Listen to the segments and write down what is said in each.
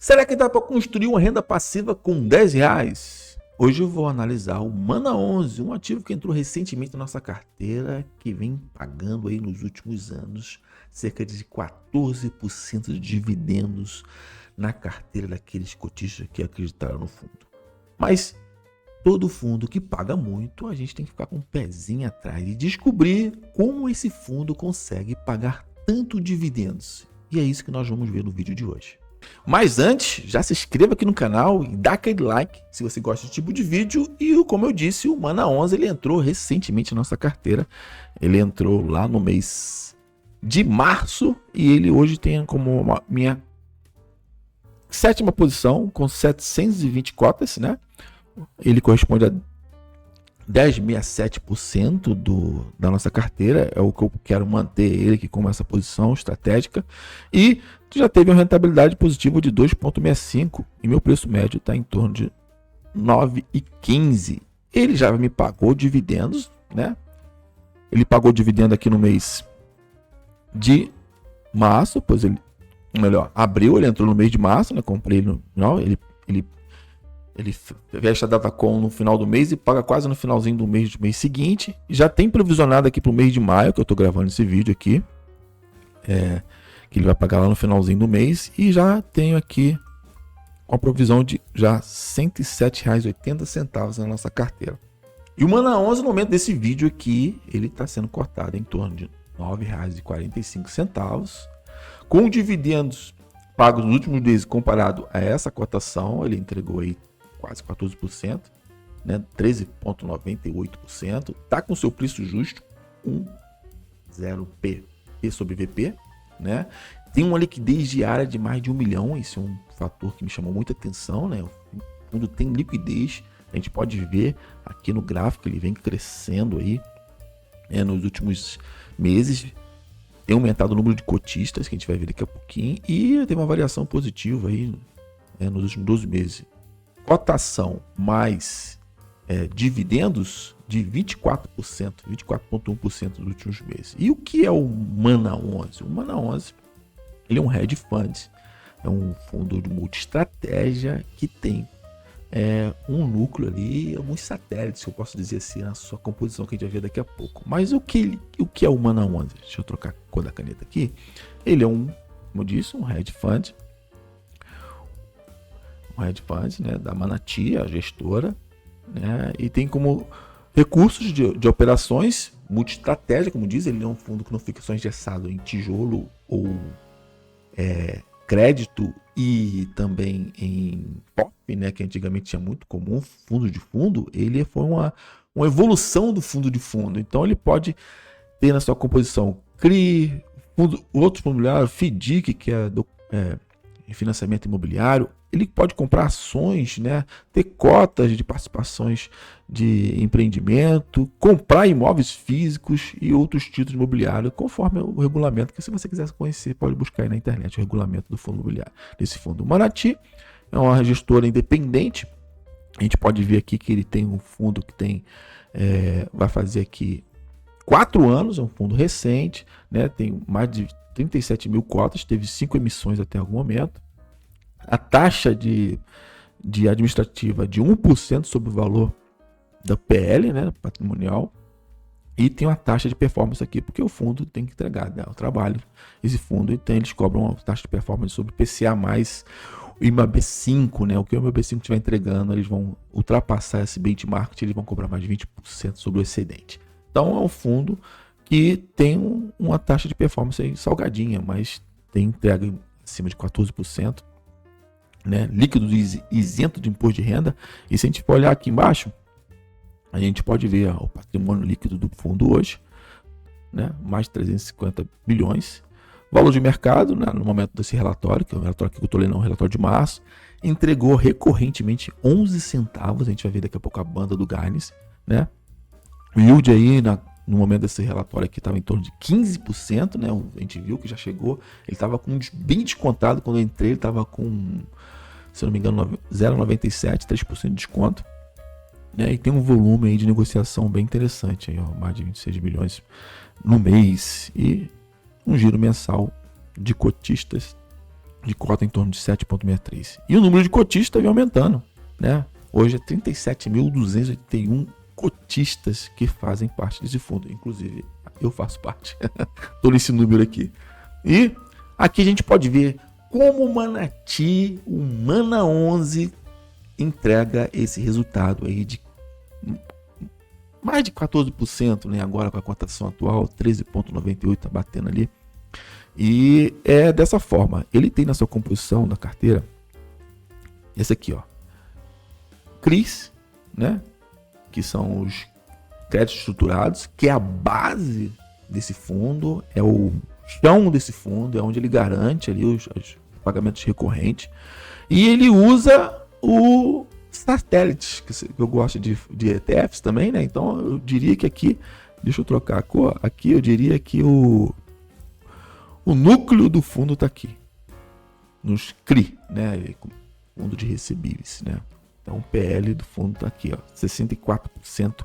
Será que dá para construir uma renda passiva com R$10? Hoje eu vou analisar o Mana 11, um ativo que entrou recentemente na nossa carteira, que vem pagando aí nos últimos anos cerca de 14% de dividendos na carteira daqueles cotistas que acreditaram no fundo. Mas todo fundo que paga muito, a gente tem que ficar com um pezinho atrás e descobrir como esse fundo consegue pagar tanto dividendos. E é isso que nós vamos ver no vídeo de hoje. Mas antes, já se inscreva aqui no canal e dá aquele like se você gosta desse tipo de vídeo. E como eu disse, o Mana 11 ele entrou recentemente na nossa carteira. Ele entrou lá no mês de março e ele hoje tem como minha sétima posição com 720 cotas, né? Ele corresponde a 10,67% da nossa carteira, é o que eu quero manter ele aqui como essa posição estratégica, e já teve uma rentabilidade positiva de 2,65 e meu preço médio está em torno de 9,15. Ele já me pagou dividendos, né? Ele pagou dividendo aqui no mês de março, pois abril, ele entrou no mês de março, né? Comprei ele fecha a DataCon no final do mês e paga quase no finalzinho do mês seguinte. Já tem provisionado aqui para o mês de maio, que eu estou gravando esse vídeo aqui, que ele vai pagar lá no finalzinho do mês. E já tenho aqui uma provisão de já R$ 107,80 na nossa carteira. E o Mana 11, no momento desse vídeo aqui, ele está sendo cotado em torno de R$ 9,45. Com dividendos pagos nos últimos meses comparado a essa cotação, ele entregou aí quase 14%, né? 13,98%. Está com seu preço justo, 1,0 P sobre VP, né? Tem uma liquidez diária de mais de 1 milhão. Esse é um fator que me chamou muita atenção, né? O fundo tem liquidez, a gente pode ver aqui no gráfico, ele vem crescendo aí nos últimos meses. Tem aumentado o número de cotistas, que a gente vai ver daqui a pouquinho, e tem uma variação positiva aí nos últimos 12 meses. Cotação mais dividendos de 24%, 24,1% nos últimos meses. E o que é o Mana 11? O Mana 11 ele é um hedge fund, é um fundo de multi-estratégia que tem um núcleo ali, alguns satélites, eu posso dizer assim, na sua composição, que a gente vai ver daqui a pouco. Mas o que é o Mana 11? Deixa eu trocar a cor da caneta aqui. Ele é como eu disse, um hedge fund. Um hedge fund, né, da Manati, a gestora, né, e tem como recursos de operações multi-estratégia, como diz, ele é um fundo que não fica só engessado em tijolo ou crédito e também em POP, né, que antigamente tinha muito comum, fundo de fundo. Ele foi uma evolução do fundo de fundo. Então ele pode ter na sua composição CRI, outros imobiliários, FDIC, que é financiamento imobiliário. Ele pode comprar ações, né, ter cotas de participações de empreendimento, comprar imóveis físicos e outros títulos imobiliários, conforme o regulamento, que se você quiser conhecer, pode buscar aí na internet o regulamento do fundo imobiliário. Desse fundo, o Manati é uma gestora independente. A gente pode ver aqui que ele tem um fundo que vai fazer aqui 4 anos, é um fundo recente, né, tem mais de 37 mil cotas, teve 5 emissões até algum momento. A taxa de administrativa de 1% sobre o valor da PL, né, patrimonial, e tem uma taxa de performance aqui, porque o fundo tem que entregar, né, o trabalho. Esse fundo, então, eles cobram uma taxa de performance sobre PCA mais o IMAB5, né, o que o IMAB5 estiver entregando, eles vão ultrapassar esse benchmark, eles vão cobrar mais de 20% sobre o excedente. Então, é um fundo que tem uma taxa de performance aí salgadinha, mas tem entrega acima de 14%. Né, líquido isento de imposto de renda. E se a gente for olhar aqui embaixo, a gente pode ver o patrimônio líquido do fundo hoje, né, mais de 350 bilhões. Valor de mercado, né, no momento desse relatório, que é o relatório que eu estou lendo, o relatório de março, entregou recorrentemente 11 centavos. A gente vai ver daqui a pouco a banda do Garnes, né? O yield aí no momento desse relatório aqui estava em torno de 15%, né? A gente viu que já chegou, ele estava com bem descontado quando eu entrei, ele estava com, se não me engano, 0,97, 3% de desconto, né? E tem um volume aí de negociação bem interessante, aí, ó, mais de 26 milhões no mês e um giro mensal de cotistas de cota em torno de 7,63. E o número de cotistas vem aumentando, né? Hoje é 37.281 cotistas que fazem parte desse fundo. Inclusive, eu faço parte. Estou nesse número aqui. E aqui a gente pode ver como o Manati, o Mana 11, entrega esse resultado aí de mais de 14%, né? Agora com a cotação atual, 13,98 está batendo ali. E é dessa forma. Ele tem na sua composição da carteira esse aqui, ó, CRIs, né? Que são os créditos estruturados, que é a base desse fundo, é o chão desse fundo, é onde ele garante ali os pagamentos recorrentes. E ele usa o satélites, que eu gosto de ETFs também, né? Então eu diria que aqui, deixa eu trocar a cor, aqui eu diria que o núcleo do fundo está aqui, nos CRI, né? Fundo de recebíveis, né? Então o PL do fundo está aqui, ó, 64%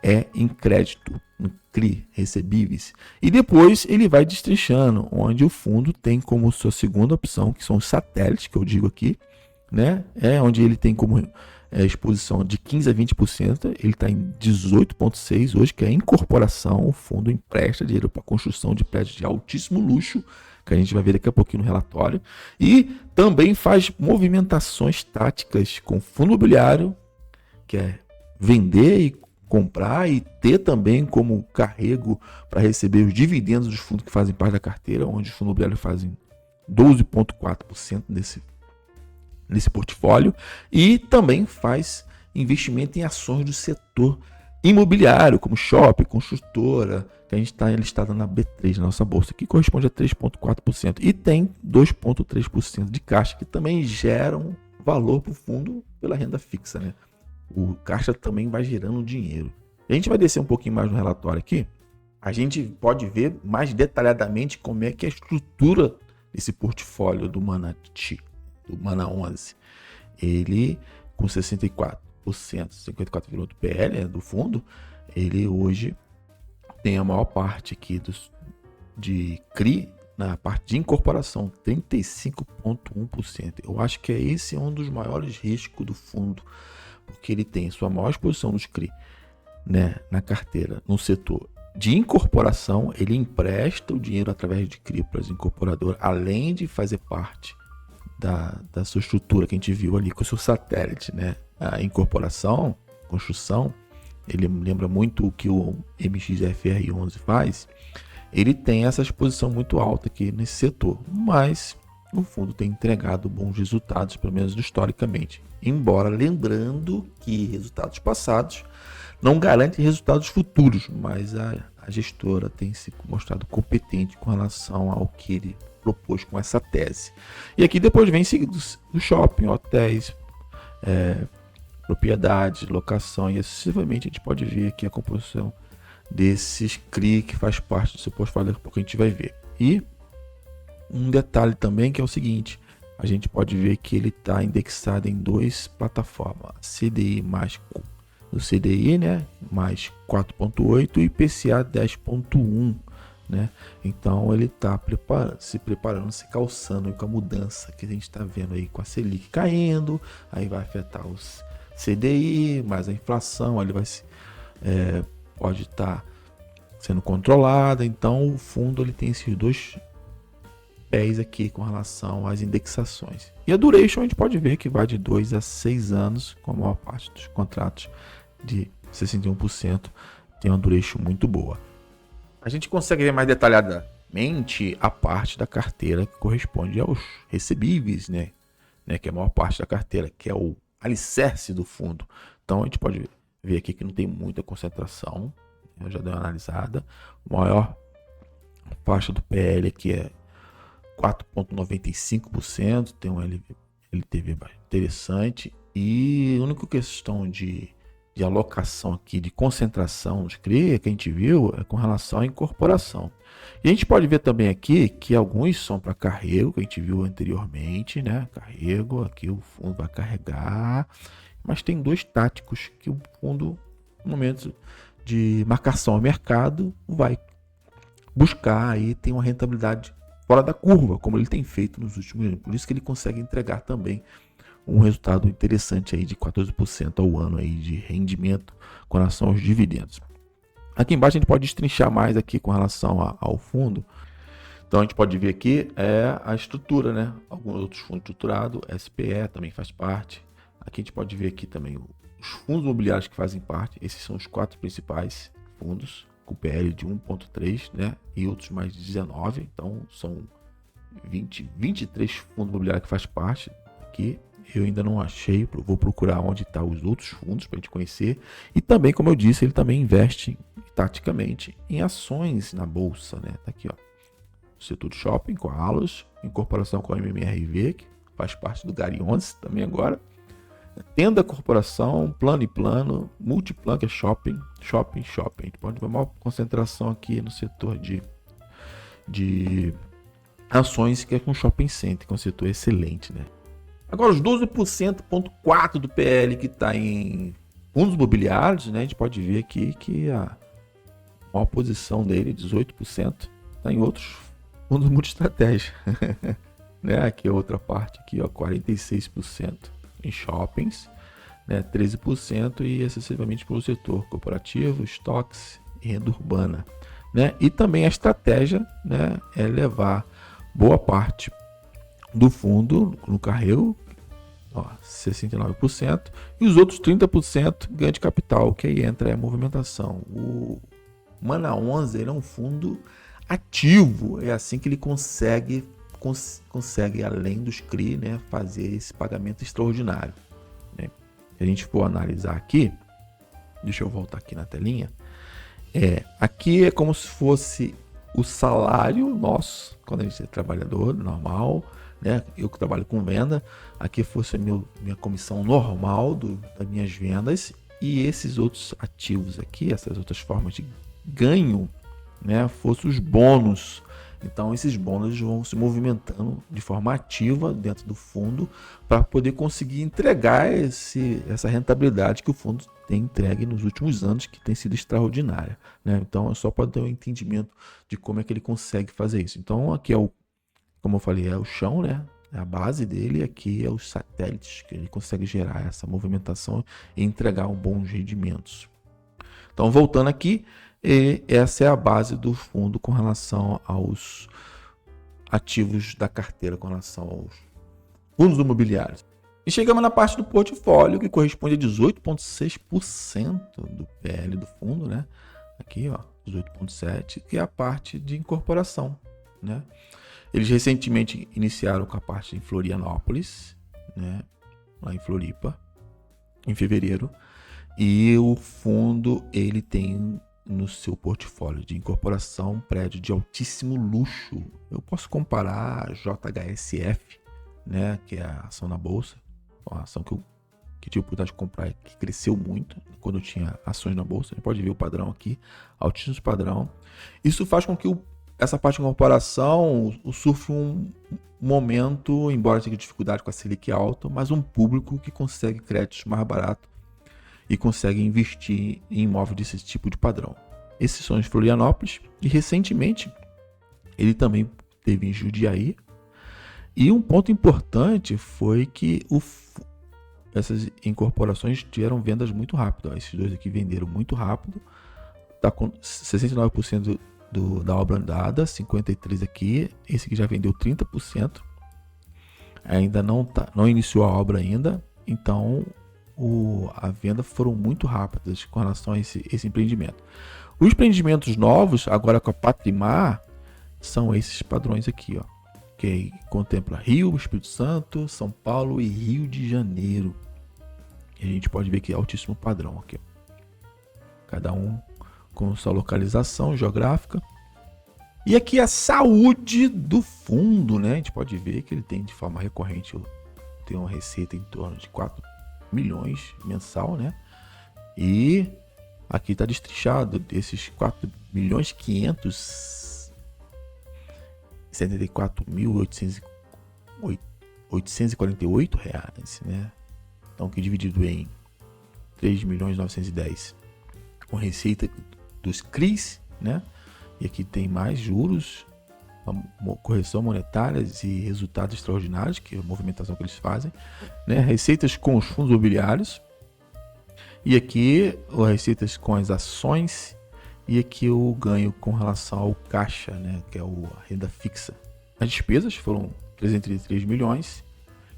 é em crédito, no CRI, recebíveis. E depois ele vai destrinchando, onde o fundo tem como sua segunda opção, que são os satélites, que eu digo aqui, né? É onde ele tem como exposição de 15% a 20%, ele está em 18,6% hoje, que é a incorporação. O fundo empresta dinheiro para construção de prédios de altíssimo luxo, que a gente vai ver daqui a pouquinho no relatório, e também faz movimentações táticas com fundo imobiliário, que é vender e comprar e ter também como carrego para receber os dividendos dos fundos que fazem parte da carteira, onde os fundos imobiliários fazem 12,4% nesse portfólio, e também faz investimento em ações do setor imobiliário, como shopping, construtora, que a gente está listada na B3, na nossa bolsa, que corresponde a 3,4%. E tem 2,3% de caixa, que também geram valor para o fundo pela renda fixa, né? O caixa também vai gerando dinheiro. A gente vai descer um pouquinho mais no relatório aqui. A gente pode ver mais detalhadamente como é que é a estrutura desse portfólio do Manati, do Mana 11. Ele, com 64%, 54,1% do PL, do fundo, ele hoje tem a maior parte aqui de CRI, na parte de incorporação, 35,1%. Eu acho que esse é um dos maiores riscos do fundo, porque ele tem sua maior exposição nos CRI, né, na carteira, no setor de incorporação. Ele empresta o dinheiro através de CRI para as incorporadoras, além de fazer parte da sua estrutura que a gente viu ali com o seu satélite, né? A incorporação, construção, ele lembra muito o que o MXFR11 faz. Ele tem essa exposição muito alta aqui nesse setor, mas o fundo tem entregado bons resultados, pelo menos historicamente. Embora lembrando que resultados passados não garantem resultados futuros, mas a gestora tem se mostrado competente com relação ao que ele propôs com essa tese. E aqui depois vem seguidos do shopping, hotéis, propriedades, locação, e sucessivamente a gente pode ver aqui a composição desses CRI que faz parte do seu portfólio, daqui a pouco a gente vai ver. E um detalhe também que é o seguinte, a gente pode ver que ele está indexado em duas plataformas, CDI mais o CDI, né, mais 4,8 e IPCA 10,1, né? Então ele está se preparando, se calçando com a mudança que a gente está vendo aí com a Selic caindo, aí vai afetar os CDI, mais a inflação, ele vai pode estar sendo controlada. Então o fundo ele tem esses dois pés aqui com relação às indexações. E a duration a gente pode ver que vai de 2 a 6 anos, com a maior parte dos contratos de 61% tem uma duration muito boa. A gente consegue ver mais detalhadamente a parte da carteira que corresponde aos recebíveis, né? Que é a maior parte da carteira, que é o alicerce do fundo. Então a gente pode ver aqui que não tem muita concentração. Eu já dei uma analisada. A maior faixa do PL aqui é 4,95%. Tem um LTV interessante. E a única questão de alocação aqui, de concentração dos CRI que a gente viu é com relação à incorporação. E a gente pode ver também aqui que alguns são para carrego, que a gente viu anteriormente, né? Carrego, aqui o fundo vai carregar, mas tem dois táticos que o fundo, no momento de marcação ao mercado, vai buscar aí, tem uma rentabilidade fora da curva, como ele tem feito nos últimos anos. Por isso que ele consegue entregar também um resultado interessante aí de 14% ao ano aí de rendimento com relação aos dividendos. Aqui embaixo a gente pode destrinchar mais aqui com relação ao fundo. Então a gente pode ver aqui a estrutura, né? Alguns outros fundos estruturados, SPE também faz parte. Aqui a gente pode ver aqui também os fundos imobiliários que fazem parte. Esses são os 4 principais fundos, com PL de 1,3, né? E outros mais de 19. Então são 23 fundos imobiliários que faz parte aqui. Eu ainda não achei, vou procurar onde estão os outros fundos para a gente conhecer. E também, como eu disse, ele também investe taticamente em ações na bolsa, né? Tá aqui, ó. Setor de shopping com a Allos, incorporação com a MMRV, que faz parte do Gari 11 também agora. Tenda Corporação, Plano e Plano, Multiplan, que é shopping. A gente pode ver uma concentração aqui no setor de ações, que é com shopping center, que é um setor excelente, né? Agora, os 12,4% do PL que está em fundos imobiliários, né? A gente pode ver aqui que a maior posição dele, 18%, está em outros fundos multi-estratégia. Né? Aqui é outra parte, aqui, ó, 46% em shoppings, né? 13% e excessivamente pelo setor corporativo, estoques e renda urbana. Né? E também a estratégia, né, é levar boa parte do fundo no carrego, ó, 69%, e os outros 30% ganho de capital, que aí entra a movimentação. O Mana 11 ele é um fundo ativo, é assim que ele consegue além dos CRI, né, fazer esse pagamento extraordinário. Né? Se a gente for analisar aqui, deixa eu voltar aqui na telinha, aqui é como se fosse o salário nosso, quando a gente é trabalhador normal, né? Eu que trabalho com venda, aqui fosse minha comissão normal das minhas vendas, e esses outros ativos aqui, essas outras formas de ganho, né, fossem os bônus. Então esses bônus vão se movimentando de forma ativa dentro do fundo para poder conseguir entregar essa rentabilidade que o fundo tem entregue nos últimos anos, que tem sido extraordinária. Né? Então é só para ter um entendimento de como é que ele consegue fazer isso. Então aqui como eu falei, é o chão, né? É a base dele, aqui é os satélites, que ele consegue gerar essa movimentação e entregar bons rendimentos. Então, voltando aqui, essa é a base do fundo com relação aos ativos da carteira, com relação aos fundos imobiliários. E chegamos na parte do portfólio, que corresponde a 18,6% do PL do fundo, né? Aqui, ó, 18,7%, que é a parte de incorporação, né? Eles recentemente iniciaram com a parte em Florianópolis, né, lá em Floripa, em fevereiro. E o fundo ele tem no seu portfólio de incorporação um prédio de altíssimo luxo. Eu posso comparar a JHSF, né, que é a ação na bolsa, uma ação que tive a oportunidade de comprar, que cresceu muito quando eu tinha ações na bolsa. A gente pode ver o padrão aqui, altíssimo padrão. Isso faz com que essa parte de incorporação sofre um momento, embora tenha dificuldade com a Selic alta, mas um público que consegue créditos mais baratos e consegue investir em imóveis desse tipo de padrão. Esses são os Florianópolis, e recentemente ele também teve em Jundiaí. E um ponto importante foi que essas incorporações tiveram vendas muito rápido. Esses dois aqui venderam muito rápido, está com 69% da obra andada, 53% aqui, esse aqui já vendeu 30%, ainda não iniciou a obra ainda, então a venda foram muito rápidas com relação a esse empreendimento. Os empreendimentos novos, agora com a Patrimar, são esses padrões aqui, ó, que contempla Rio, Espírito Santo, São Paulo e Rio de Janeiro. E a gente pode ver que é altíssimo padrão aqui, ó. Cada um com sua localização geográfica. E aqui a saúde do fundo, né? A gente pode ver que ele tem de forma recorrente, tem uma receita em torno de 4 milhões mensal, né? E aqui está destrinchado desses 4 milhões 574.848 reais, né? Então que dividido em 3.910 com receita dos CRIs, né? E aqui tem mais juros correção monetárias e resultados extraordinários, que é a movimentação que eles fazem, né? Receitas com os fundos imobiliários, e aqui as receitas com as ações, e aqui o ganho com relação ao caixa, né? Que é a renda fixa. As despesas foram 333 milhões,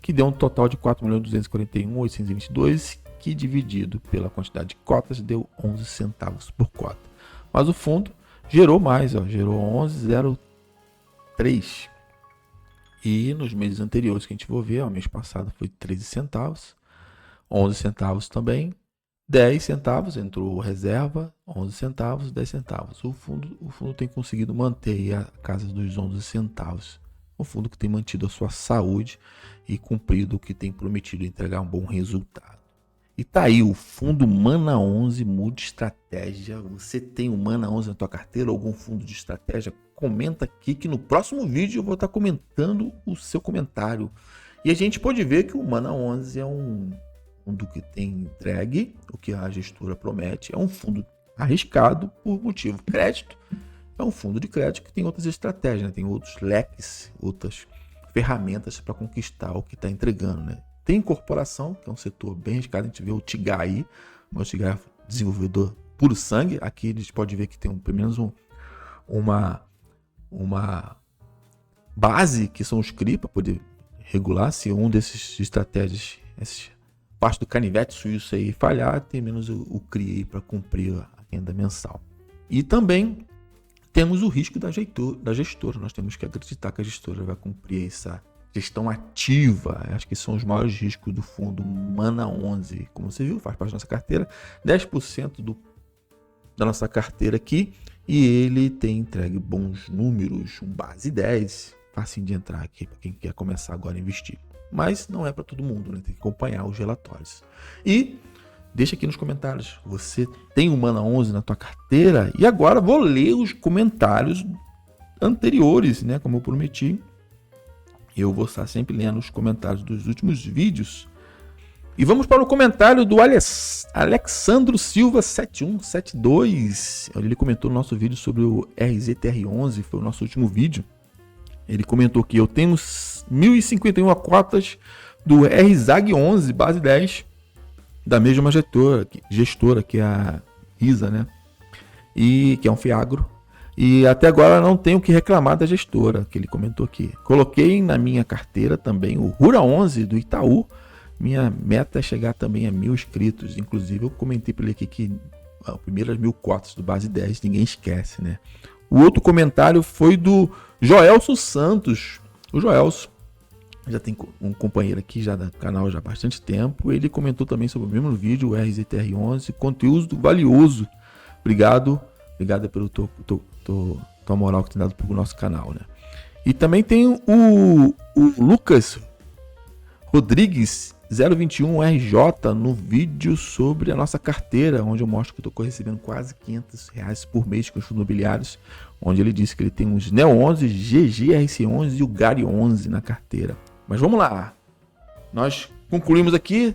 que deu um total de 4.241.822, que dividido pela quantidade de cotas deu 11 centavos por cota. Mas o fundo gerou mais, gerou 11,03. E nos meses anteriores que a gente for ver, o mês passado foi 13 centavos, 11 centavos também, 10 centavos, entrou reserva, 11 centavos, 10 centavos. O fundo tem conseguido manter a casa dos 11 centavos. Um fundo que tem mantido a sua saúde e cumprido o que tem prometido, entregar um bom resultado. E tá aí o fundo Mana 11 Mude Estratégia. Você tem o Mana 11 na tua carteira, algum fundo de estratégia? Comenta aqui que no próximo vídeo eu vou estar comentando o seu comentário. E a gente pode ver que o Mana 11 é um fundo que tem entregue o que a gestora promete. É um fundo arriscado por motivo crédito. É um fundo de crédito que tem outras estratégias, né? Tem outros leques, outras ferramentas para conquistar o que está entregando, né? Tem incorporação, que é um setor bem arriscado. A gente vê o Tigá aí, o Tigá é desenvolvedor puro sangue. Aqui a gente pode ver que tem pelo menos uma base, que são os CRI, para poder regular. Se um desses estratégias, parte do canivete suíço aí falhar, tem menos o CRI aí para cumprir a renda mensal. E também temos o risco da gestora. Nós temos que acreditar que a gestora vai cumprir essa gestão ativa. Acho que são os maiores riscos do fundo Mana 11. Como você viu, faz parte da nossa carteira, 10% da nossa carteira aqui, e ele tem entregue bons números, um base 10, facinho de entrar aqui para quem quer começar agora a investir. Mas não é para todo mundo, né? Tem que acompanhar os relatórios. E deixa aqui nos comentários, você tem o Mana 11 na tua carteira? E agora vou ler os comentários anteriores, né? Como eu prometi, eu vou estar sempre lendo os comentários dos últimos vídeos. E vamos para o comentário do Alexandro Silva 7172. Ele comentou no nosso vídeo sobre o RZTR11, foi o nosso último vídeo. Ele comentou que eu tenho 1.051 cotas do RZAG11, base 10, da mesma gestora que é a ISA, né? E que é um Fiagro. E até agora não tenho o que reclamar da gestora, que ele comentou aqui. Coloquei na minha carteira também o Rura 11 do Itaú. Minha meta é chegar também a 1.000 inscritos. Inclusive eu comentei para ele aqui que as primeiras 1.000 cotas do base 10 ninguém esquece, né? O outro comentário foi do Joelso Santos. O Joelso já tem um companheiro aqui já do canal já há bastante tempo. Ele comentou também sobre o mesmo vídeo, o RZTR11, conteúdo valioso. Obrigado pelo tua moral que tem dado pro nosso canal, né? E também tem o Lucas Rodrigues 021 RJ no vídeo sobre a nossa carteira, onde eu mostro que eu estou recebendo quase R$500 por mês com os fundos imobiliários, onde ele disse que ele tem os NEO 11, GGRC11 e o GARI 11 na carteira. Mas vamos lá, nós concluímos aqui.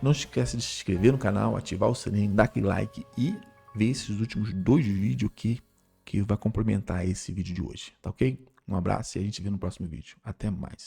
Não esquece de se inscrever no canal, ativar o sininho, dar aquele like e ver esses últimos 2 vídeos aqui que vai complementar esse vídeo de hoje, tá ok? Um abraço e a gente vê no próximo vídeo. Até mais.